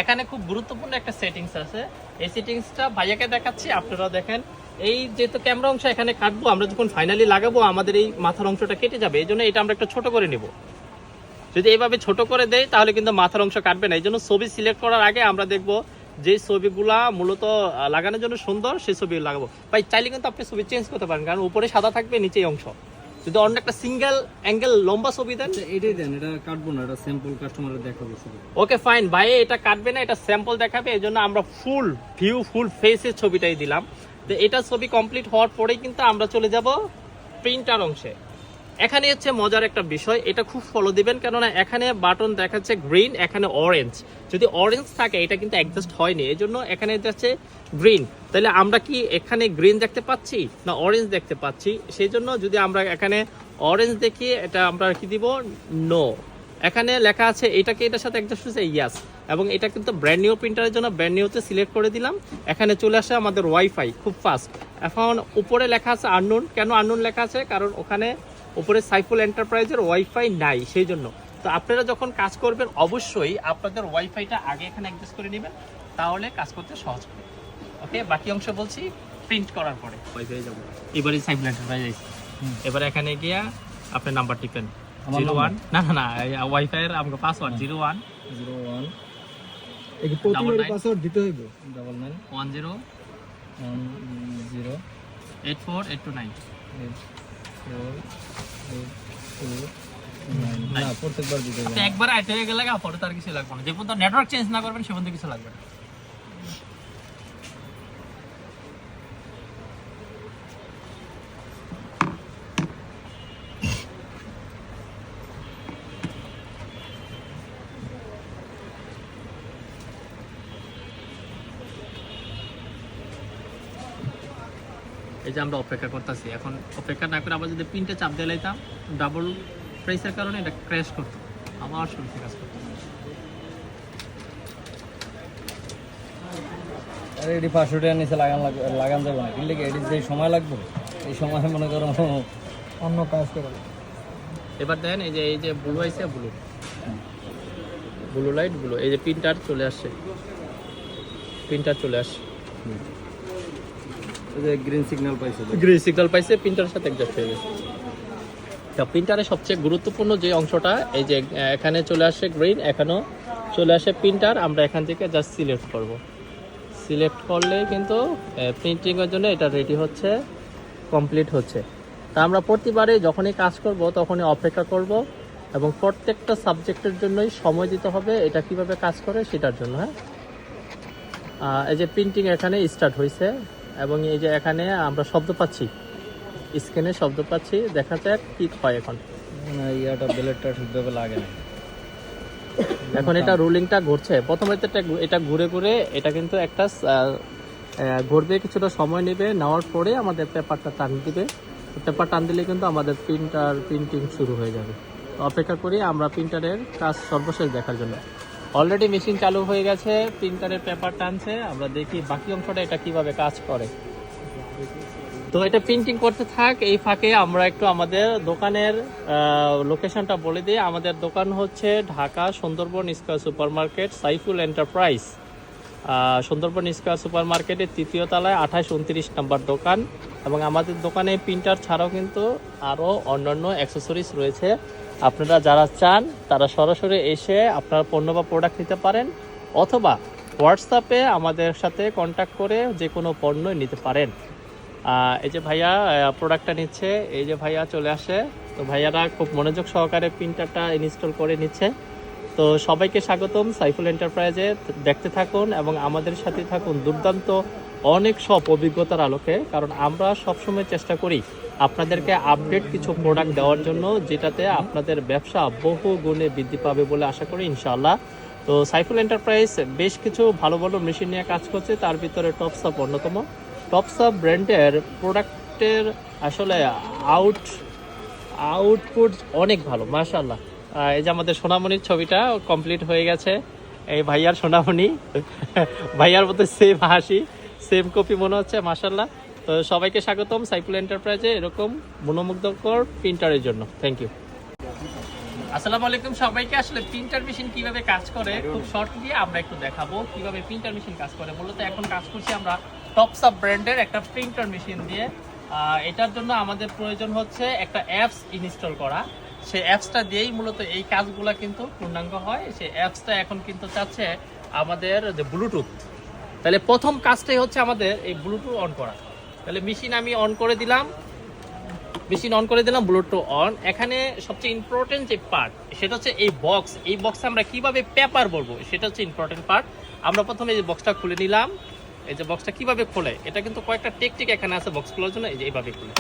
এখানে খুব গুরুত্বপূর্ণ একটা সেটিংস আছে, এই সেটিংসটা ভাইয়াকে দেখাচ্ছি, আপনারা দেখেন। এই যেহেতু ক্যামেরা অংশ এখানে কাটবো, আমরা যখন ফাইনালি লাগাবো আমাদের এই মাথার অংশটা কেটে যাবে, এই জন্য এটা আমরা একটু ছোট করে নিব। যদি এইভাবে ছোট করে দেয় তাহলে কিন্তু মাথার অংশ কাটবে না। এই জন্য ছবি সিলেক্ট করার আগে আমরা দেখবো যে ছবিগুলা মূলত লাগানোর জন্য সুন্দর সেই ছবি লাগাবো। ভাই চাইলে কিন্তু আপনি ছবি চেঞ্জ করতে পারেন, কারণ উপরে সাদা থাকবে, নিচে অংশ। যদি অন্য একটা সিঙ্গেল অ্যাঙ্গেল লম্বা ছবি দেন, এটাই দেন, এটা কাটবো না, এটা স্যাম্পল কাস্টমারের দেখাবো শুধু। ওকে ফাইন ভাই, এটা কাটবে না, এটা স্যাম্পল দেখাবে, এই জন্য আমরা ফুল ভিউ ফুল ফেসের ছবিটাই দিলাম। তো এটা ছবি কমপ্লিট হওয়ার পরেই কিন্তু আমরা চলে যাব প্রিন্টার অংশে। এখানে হচ্ছে মজার একটা বিষয়, এটা খুব ফলো দিবেন, কেননা এখানে বাটন দেখাচ্ছে গ্রিন, এখানে অরেঞ্জ। যদি অরেঞ্জ থাকে এটা কিন্তু অ্যাডজাস্ট হয়নি, এই জন্য এখানে যাচ্ছে গ্রিন। তাহলে আমরা কি এখানে গ্রিন দেখতে পাচ্ছি না অরেঞ্জ দেখতে পাচ্ছি? সেই জন্য যদি আমরা এখানে অরেঞ্জ দেখি, এটা আমরা কি দিব, নো। এখানে লেখা আছে এটাকে এটার সাথে অ্যাডজাস্ট হচ্ছে ইয়াস, এবং এটা কিন্তু ব্র্যান্ড নিউ প্রিন্টারের জন্য ব্র্যান্ড নিউতে সিলেক্ট করে দিলাম। এখানে চলে আসে আমাদের ওয়াইফাই, খুব ফাস্ট। এখন উপরে লেখা আছে আননোন। কেন আননোন লেখা আছে? কারণ ওখানে উপরে সাইফুল এন্টারপ্রাইজের ওয়াইফাই নাই, সেই জন্য। তো আপনারা যখন কাজ করবেন অবশ্যই আপনাদের ওয়াইফাইটা আগে এখানে অ্যাডজাস্ট করে নেবেন, তাহলে কাজ করতে সহজ হবে। ওকে, বাকি অংশ বলছি প্রিন্ট করার পরে। ওয়াইফাই যাব, এবারে সাইফুল এন্টারপ্রাইজ আইছে। এবারে এখানে গিয়া আপনি নাম্বার টিপেন 01, না না না, ওয়াইফাই এর আমাকে পাসওয়ার্ড 01 01 এই কি প্রতিবার পাসওয়ার্ড দিতে হইবে? 99 10 10 84 829। না, প্রত্যেকবার দিতে হবে। একবার আইতে হয়ে গেলে পরে তার কিছু লাগবে না, যে পর্যন্ত নেটওয়ার্ক চেঞ্জ না করবেন সে পর্যন্ত কিছু লাগবে না। এই যে আমরা অপেক্ষা করতেছি, এখন অপেক্ষা না করে আবার যদি প্রিন্টে চাপ দিয়ে লাইতাম, ডাবল প্রেসের কারণে এটা ক্র্যাশ করতো, আমার শুরু থেকে কাজ করতো। আরে এটি 500 টাকা নিচে লাগান যাবে না, কিন্তু এটি যে সময় লাগবে এই সময় মনে করো অন্য কাজ করে। এবার দেন এই যে ব্লু আইছে, ব্লু লাইট, ব্লু, এই যে প্রিন্টার চলে আসছে, প্রিন্টার চলে আসছে, এই যে গ্রিন সিগন্যাল পাইছে, গ্রিন সিগন্যাল পাইছে, প্রিন্টারের সাথে অ্যাডজাস্ট হয়ে গেছে। তো প্রিন্টারের সবচেয়ে গুরুত্বপূর্ণ যে অংশটা, এই যে এখানে চলে আসে গ্রিন, এখানেও চলে আসে প্রিন্টার। আমরা এখান থেকে জাস্ট সিলেক্ট করব, সিলেক্ট করলে কিন্তু প্রিন্টিংয়ের জন্য এটা রেডি হচ্ছে, কমপ্লিট হচ্ছে। তা আমরা প্রতিবারে যখনই কাজ করব তখনই অপেক্ষা করব, এবং প্রত্যেকটা সাবজেক্টের জন্যই সময় দিতে হবে, এটা কিভাবে কাজ করে সেটার জন্য। হ্যাঁ, এই যে প্রিন্টিং এখানে স্টার্ট হয়েছে, এবং এই যে এখানে আমরা শব্দ পাচ্ছি, স্ক্রিনে শব্দ পাচ্ছি, দেখা যাক কি হয়। এখন ইয়াটা ব্লেডটা ঠিকভাবে লাগে না, এখন এটা রুলিংটা ঘুরছে। প্রথমে এটা ঘুরে ঘুরে এটা কিন্তু একটা ঘুরবে, কিছুটা সময় নেবে, নেওয়ার পরে আমাদের পেপারটা টান দিবে। পেপার টান দিলে কিন্তু আমাদের প্রিন্টিং শুরু হয়ে যাবে। তো অপেক্ষা করি আমরা প্রিন্টারের কাজ সর্বশেষ দেখার জন্য। অলরেডি মেশিন চালু হয়ে গেছে, প্রিন্টারের পেপার টানছে, আমরা দেখি বাকি অংশটা এটা কিভাবে কাজ করে। তো এটা প্রিন্টিং করতে থাক, এই ফাঁকে আমরা একটু আমাদের দোকানের লোকেশনটা বলে দিই। আমাদের দোকান হচ্ছে Dhaka Sundarban square super market, Saiful enterprise, Sundarban square super মার্কেটের 3য় তলায় 28-29 নম্বর দোকান। এবং আমাদের দোকানে প্রিন্টার ছাড়াও কিন্তু আরও অন্যান্য অ্যাক্সেসরিজ রয়েছে। আপনারা যারা চান তারা সরাসরি এসে আপনার পণ্য বা প্রোডাক্ট নিতে পারেন, অথবা হোয়াটসঅ্যাপে আমাদের সাথে কন্ট্যাক্ট করে যে কোনো পণ্য নিতে পারেন। এই যে ভাইয়া প্রোডাক্টটা নিচ্ছে, এই যে ভাইয়া চলে আসে, তো ভাইয়ারা খুব মনোযোগ সহকারে প্রিন্টারটা ইনস্টল করে নিচ্ছে। তো সবাইকে স্বাগতম সাইফুল এন্টারপ্রাইজে, দেখতে থাকুন এবং আমাদের সাথে থাকুন দুর্দান্ত অনেক সব অভিজ্ঞতার আলোকে, কারণ আমরা সবসময় চেষ্টা করি আপনাদেরকে আপডেট কিছু প্রোডাক্ট দেওয়ার জন্য, যেটাতে আপনাদের ব্যবসা বহু গুণে বৃদ্ধি পাবে বলে আশা করি ইনশাআল্লাহ। তো সাইফুল এন্টারপ্রাইজ বেশ কিছু ভালো ভালো মেশিন নিয়ে কাজ করছে, তার ভিতরে টপসআপ অন্যতম। টপসআপ ব্র্যান্ডের প্রোডাক্টের আসলে আউটপুট অনেক ভালো, মাশাআল্লাহ। এই যে আমাদের সোনামণির ছবিটা কমপ্লিট হয়ে গেছে, এই ভাইয়ার সোনামণি, ভাইয়ার মধ্যে সেম হাসি, সেম কপি মনে হচ্ছে, মাশাআল্লাহ। তো সবাইকে স্বাগতম সাইফুল এন্টারপ্রাইজে এরকম মনোমুগ্ধকর প্রিন্টারের জন্য। Thank you. আসসালামু আলাইকুম সবাইকে। আসলে প্রিন্টার মেশিন কিভাবে কাজ করে খুব শর্টলি আমরা একটু দেখাবো কিভাবে প্রিন্টার মেশিন কাজ করে। মূলত এখন কাজ করছি আমরা টপসাপ ব্র্যান্ডের একটা প্রিন্টার মেশিন দিয়ে। এটার জন্য আমাদের প্রয়োজন হচ্ছে একটা অ্যাপস ইনস্টল করা। সেই অ্যাপসটা দিয়েই মূলত এই কাজগুলো কিন্তু পূর্ণাঙ্গ হয়। সেই অ্যাপসটা এখন কিন্তু চাচ্ছে আমাদের যে ব্লুটুথ। তাহলে প্রথম কাজটাই হচ্ছে আমাদের এই ব্লুটুথ অন করা। তাহলে মেশিন আমি অন করে দিলাম, ব্লুটুথ অন। এখানে সবচেয়ে ইম্পর্টেন্ট যে পার্ট সেটা হচ্ছে এই বক্স। এই বক্সে আমরা কিভাবে পেপার বলবো সেটা হচ্ছে ইম্পর্টেন্ট পার্ট। আমরা প্রথমে এই যে বক্সটা খুলে নিলাম। এই যে বক্সটা কিভাবে খোলে এটা কিন্তু কয়েকটা টেকনিক এখানে আছে বক্স খোলার জন্য। এই যে এইভাবে খুলে,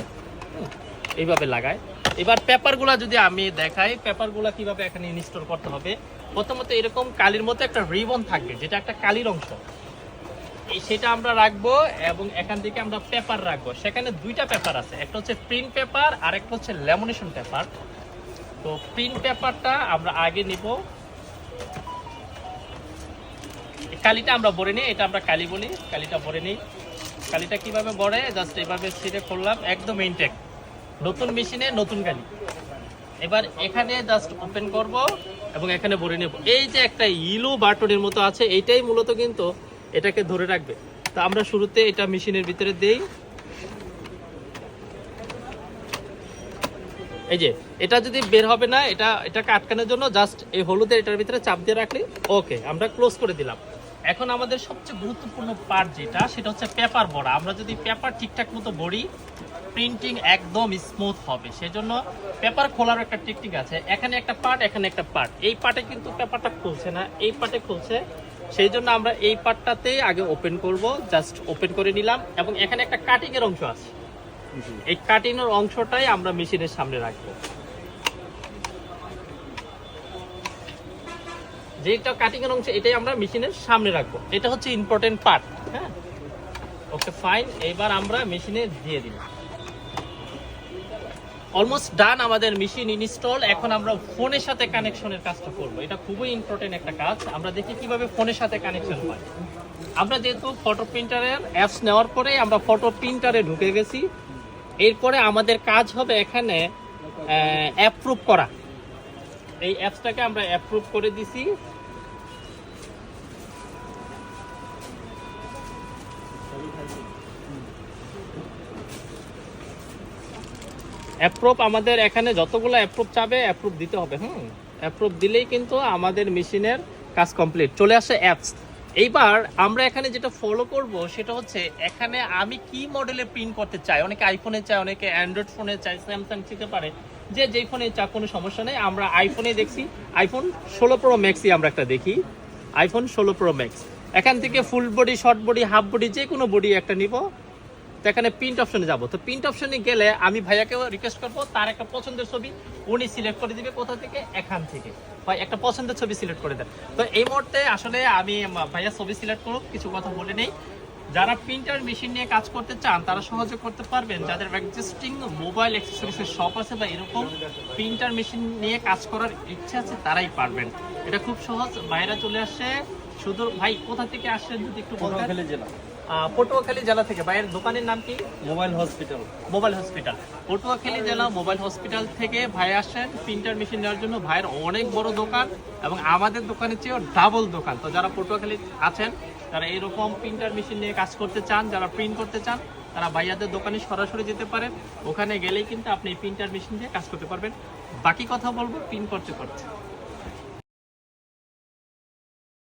এইভাবে লাগায়। এবার পেপারগুলা যদি আমি দেখাই, পেপারগুলা কিভাবে এখানে ইনস্টল করতে হবে। প্রথমত এরকম কালির মতো একটা রিবন থাকবে, যেটা একটা কালির অংশ, সেটা আমরা রাখবো এবং এখান থেকে আমরা পেপার রাখবো। সেখানে দুইটা পেপার আছে, একটা হচ্ছে প্রিন্ট পেপার আর একটা হচ্ছে ল্যামিনেশন পেপার। তো প্রিন্ট পেপারটা আমরা আগে নিব, কালিটা আমরা ভরে নিই, এটা আমরা কালি বলি, কালিটা ভরে নিই। কালিটা কিভাবে ভরে, জাস্ট এইভাবে ছিঁড়ে করলাম, একদম ইনটেক, নতুন মেশিনে নতুন কালি। এবার এখানে জাস্ট ওপেন করব এবং এখানে ভরে নেব। এই যে একটা ইলো বাটনের মতো আছে, এইটাই মূলত কিন্তু এটাকে ধরে রাখবে। তো আমরা শুরুতে এটা মেশিনের ভিতরে দেই। এই যে এটা যদি বের হবে না, এটাকে আটকানোর জন্য জাস্ট এই হলুদের এটার ভিতরে চাপ দিয়ে রাখলে ওকে, আমরা ক্লোজ করে দিলাম। এখন আমাদের সবচেয়ে গুরুত্বপূর্ণ পার্ট যেটা, সেটা হচ্ছে পেপার ভরা। আমরা যদি পেপার ঠিকঠাক মতো ভরি, প্রিন্টিং একদম স্মুথ হবে। সেজন্য পেপার খোলার একটা টেকনিক আছে। এখানে একটা পার্ট, এখানে একটা পার্ট। এই পার্টে কিন্তু পেপারটা খুলছে না, এই পার্টে খুলছে। সেই জন্য আমরা এই পার্টটাতেই আগে ওপেন করব। জাস্ট ওপেন করে নিলাম এবং এখানে একটা কাটিং এর অংশ আছে, এই কাটিং এর অংশটাই আমরা মেশিনের সামনে রাখবো। যেটা কাটিং এর অংশ, এটাই আমরা মেশিনের সামনে রাখবো। এটা হচ্ছে ইম্পর্টেন্ট পার্ট। হ্যাঁ, ওকে ফাইন। এবার আমরা মেশিনে দিয়ে দিলাম। অলমোস্ট ডান আমাদের মেশিন ইনস্টল। এখন আমরা ফোনের সাথে কানেকশনের কাজটা করব। এটা খুবই ইম্পর্টেন্ট একটা কাজ। আমরা দেখি কিভাবে ফোনের সাথে কানেকশন হয়। আমরা যেহেতু ফটো প্রিন্টারের অ্যাপস নেওয়ার পরে আমরা ফটো প্রিন্টারে ঢুকে গেছি। এরপরে আমাদের কাজ হবে এখানে অ্যাপ্রুভ করা। এই অ্যাপসটাকে আমরা অ্যাপ্রুভ করে দিছি। অ্যাপ্রুভ আমাদের এখানে যতগুলো অ্যাপ্রুভ চাবে অ্যাপ্রুভ দিতে হবে। অ্যাপ্রুভ দিলেই কিন্তু আমাদের মেশিনের কাজ কমপ্লিট, চলে আসে অ্যাপস। এইবার আমরা এখানে যেটা ফলো করব সেটা হচ্ছে, এখানে আমি কি মডেলে প্রিন্ট করতে চাই। অনেকে আইফোনে চায়, অনেকে অ্যান্ড্রয়েড ফোনে চায়, স্যামসাং চিতে পারে, যে যেই ফোনে চা, কোনো সমস্যা নেই। আমরা আইফোনে দেখছি, আইফোন 16 প্রো ম্যাক্সই আমরা একটা দেখি, আইফোন 16 প্রো ম্যাক্স। এখান থেকে full body, short body, half body, যে কোনো বডি একটা নিব। তো এখানে প্রিন্ট অপশনে যাব। তো প্রিন্ট অপশনে গেলে আমি ভাইয়াকেও রিকোয়েস্ট করবো, তার একটা পছন্দের ছবি উনি সিলেক্ট করে দিবে। কোথা থেকে? এখান থেকে। ভাই একটা পছন্দের ছবি সিলেক্ট করে দেন। তো এই মুহূর্তে আসলে আমি ভাইয়া ছবি সিলেক্ট করুক, কিছু কথা বলে নেই। যারা প্রিন্টার মেশিন নিয়ে কাজ করতে চান তারা সহজে করতে পারবেন। যাদের এক্সিস্টিং মোবাইল অ্যাক্সেসরিজের শপ আছে বা এরকম প্রিন্টার মেশিন নিয়ে কাজ করার ইচ্ছা আছে, তারাই পারবেন। এটা খুব সহজ। বাইরে চলে আসে শুধু। ভাই কোথা থেকে আসছেন যদি একটু বলতেন? পটুয়াখালী জেলা থেকে। ভাইয়ের দোকানের নাম কি? Mobile hospital. Mobile hospital, Patuakhali জেলা মোবাইল হসপিটাল থেকে ভাই আসেন প্রিন্টার মেশিন নেওয়ার জন্য। ভাইয়ের অনেক বড় দোকান এবং আমাদের দোকানের চেয়েও ডাবল দোকান। তো যারা পটুয়াখালী আছেন, যারা এরকম প্রিন্টার মেশিন নিয়ে কাজ করতে চান, যারা প্রিন্ট করতে চান, তারা ভাইয়াদের দোকানে সরাসরি যেতে পারেন। ওখানে গেলেই কিন্তু আপনি প্রিন্টার মেশিন দিয়ে কাজ করতে পারবেন। বাকি কথা বলবো প্রিন্ট করতে করতে।